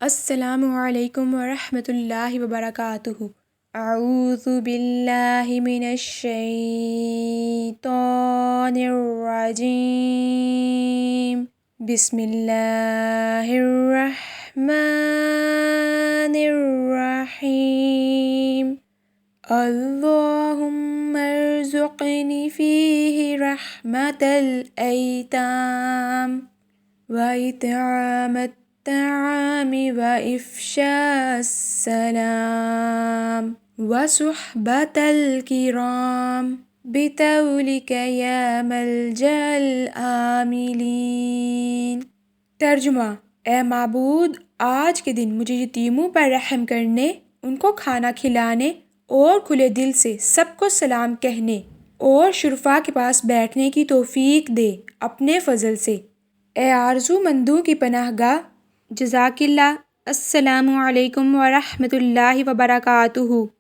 السلام علیکم ورحمۃ اللہ وبرکاتہ۔ اعوذ باللہ من الشیطان الرجیم، بسم اللہ الرحمن الرحیم۔ اللہم ارزقنی فیہ رحمت الایتام وإطعام الطعام وإفشاء السلام وصحبة الكرام بطولك يا ملجأ العاملين۔ ترجمہ: اے معبود، آج کے دن مجھے یتیموں پر رحم کرنے، ان کو کھانا کھلانے اور کھلے دل سے سب کو سلام کہنے اور شرفاء کے پاس بیٹھنے کی توفیق دے اپنے فضل سے۔ اے آرزو مندوں کی پناہ گاہ، جزاک اللہ۔ السلام علیکم ورحمۃ اللہ وبرکاتہ۔